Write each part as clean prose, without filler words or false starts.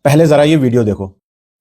पहले जरा ये वीडियो देखो।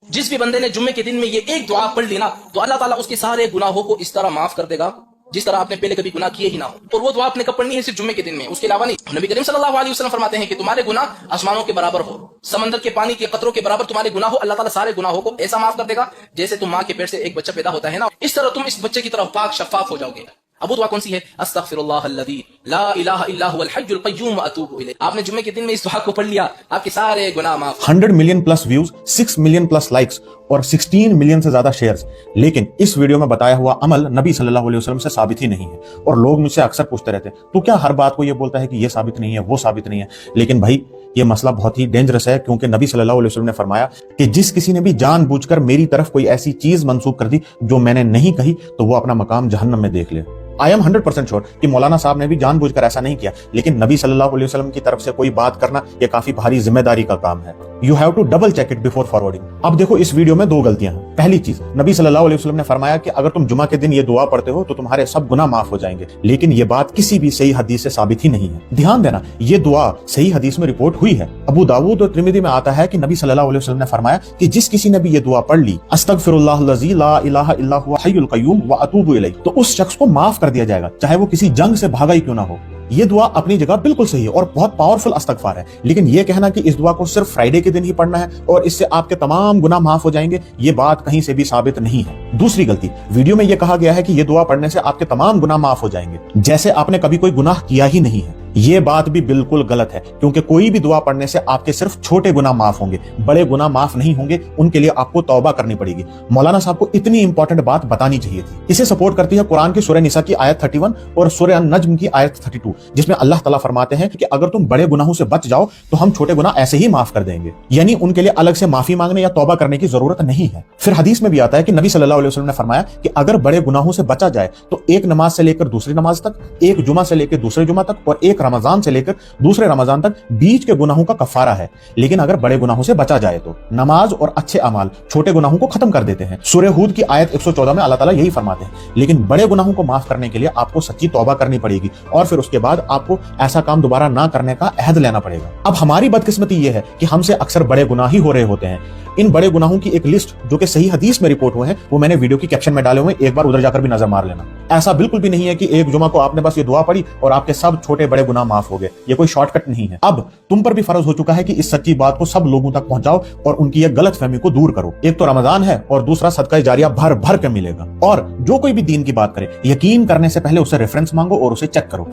जिस भी बंदे ने जुम्मे के दिन में ये एक दुआ पढ़ ली ना, तो अल्लाह ताला उसके सारे गुनाहों को इस तरह माफ कर देगा जिस तरह आपने पहले कभी गुनाह किए ही ना हो। और वो दुआ आपने कब पढ़नी है? सिर्फ जुम्मे के दिन में, उसके अलावा नहीं। नबी करीम सल्लल्लाहु अलैहि वसल्लम फरमाते हैं कि तुम्हारे गुनाह आसमानों के बराबर हो, समंदर के पानी के कतरों के बराबर तुम्हारे गुनाह हो। अल्लाह ताला सारे गुनाहों को ऐसा माफ कर देगा जैसे तुम माँ के पेट से एक बच्चा पैदा होता है ना, इस तरह तुम इस बच्चे की तरफ पाक शफाफ हो जाओगे। अब वो दुआ कौन सी है? अस्तगफिरुल्लाहल्लज़ी ला इलाहा इल्ला हुवल हय्युल क़य्यूम व अतूबु इलैह। आपने जुम्मे के दिन में इस दुआ को पढ़ लिया, आपके सारे गुनाह माफ। 100 million plus views, 6 million plus likes और 16 मिलियन से ज्यादा शेयर्स। लेकिन इस वीडियो में बताया हुआ अमल नबी सल्लल्लाहु अलैहि वसल्लम से साबित ही नहीं है। और लोग मुझसे अक्सर पूछते रहते हैं, तो क्या हर बात को ये बोलता है कि ये साबित नहीं है, वो साबित नहीं है? लेकिन भाई ये मसला बहुत ही डेंजरस है, क्योंकि नबी सल्लल्लाहु अलैहि वसल्लम ने फरमाया कि जिस किसी ने भी जानबूझकर मेरी तरफ कोई ऐसी चीज मंसूब कर दी जो मैंने नहीं कही, तो वो अपना मकाम जहन्नम में देख ले। आई एम 100% श्योर कि मौलाना साहब ने भी जानबूझकर ऐसा नहीं किया, लेकिन नबी सल्लल्लाहु अलैहि वसल्लम की तरफ से कोई बात करना यह काफी भारी जिम्मेदारी का काम है। You have to double check it before forwarding. अब देखो, इस वीडियो में दो गलतियां हैं। पहली चीज, नबी सल्लल्लाहु अलैहि वसल्लम ने फरमाया कि अगर तुम जुमा के दिन ये दुआ पढ़ते हो तो तुम्हारे सब गुनाह माफ हो जाएंगे, लेकिन ये बात किसी भी सही हदीस से साबित ही नहीं है। ध्यान देना, ये दुआ सही हदीस में रिपोर्ट हुई है। अबू दाऊद और तिर्मिज़ी में आता है कि नबी सल्लल्लाहु अलैहि वसल्लम ने फरमाया कि जिस किसी ने भी ये दुआ पढ़ ली, अस्तगफिरुल्लाहल्लज़ी ला इलाहा इल्ला हुवा हय्युल क़य्यूम व अतूबु इलैह, तो उस शख्स को माफ कर दिया जाएगा, चाहे वो किसी जंग से भागा ही क्यों ना हो। ये दुआ अपनी जगह बिल्कुल सही है और बहुत पावरफुल इस्तगफार है, लेकिन ये कहना कि इस दुआ को सिर्फ फ्राइडे के दिन ही पढ़ना है और इससे आपके तमाम गुनाह माफ हो जाएंगे, ये बात कहीं से भी साबित नहीं है। दूसरी गलती, वीडियो में ये कहा गया है कि ये दुआ पढ़ने से आपके तमाम गुनाह माफ हो जाएंगे, जैसे आपने कभी कोई गुनाह किया ही नहीं है। ये बात भी बिल्कुल गलत है, क्योंकि कोई भी दुआ पढ़ने से आपके सिर्फ छोटे गुनाह माफ होंगे, बड़े गुनाह माफ नहीं होंगे। उनके लिए आपको तौबा करनी पड़ेगी। मौलाना साहब को इतनी इंपॉर्टेंट बात बतानी चाहिए थी। इसे सपोर्ट करती है कुरान की सूरह निसा की आयत 31 और सूरह नज्म की आयत 32, जिसमें अल्लाह ताला फरमाते हैं कि अगर तुम बड़े गुनाहों से बच जाओ तो हम छोटे गुनाह ऐसे ही माफ कर देंगे, यानी उनके लिए अलग से माफी मांगने या तौबा करने की जरूरत नहीं है। फिर हदीस में भी आता है कि नबी सल्लल्लाहु अलैहि वसल्लम ने फरमाया कि अगर बड़े गुनाहों से बचा जाए तो एक नमाज से लेकर दूसरी नमाज तक, एक जुमा से लेकर दूसरे जुमा तक और एक रमजान से लेकर दूसरे रमजान तक बीच के गुनाहों का कफारा है। लेकिन अगर बड़े गुनाहों से बचा जाए तो नमाज और अच्छे अमाल छोटे गुनाहों को खत्म कर देते हैं। सूरह हूद की आयत 114 में अल्लाह ताला यही फरमाते हैं। लेकिन बड़े गुनाहों को माफ करने के लिए आपको सच्ची तौबा करनी पड़ेगी और फिर उसके बाद आपको ऐसा काम दोबारा ना करने का अहद लेना पड़ेगा। अब हमारी बदकिस्मती यह है कि हमसे अक्सर बड़े गुनाह ही हो रहे होते हैं। इन बड़े गुनाहों की एक लिस्ट जो कि सही हदीस में रिपोर्ट हुए हैं, वो मैंने वीडियो की कैप्शन में डाले हुए, एक बार उधर जाकर भी नजर मार लेना। ऐसा बिल्कुल भी नहीं है कि एक जुमा को आपने बस ये दुआ पढ़ी और आपके सब छोटे बड़े गुनाह माफ हो गए। ये कोई शॉर्टकट नहीं है। अब तुम पर भी फर्ज हो चुका है कि इस सच्ची बात को सब लोगों तक पहुंचाओ और उनकी यह गलतफहमी को दूर करो। एक तो रमजान है और दूसरा सदका जारिया भर भर के मिलेगा। और जो कोई भी दीन की बात करे, यकीन करने से पहले उससे रेफरेंस मांगो और उसे चेक करो।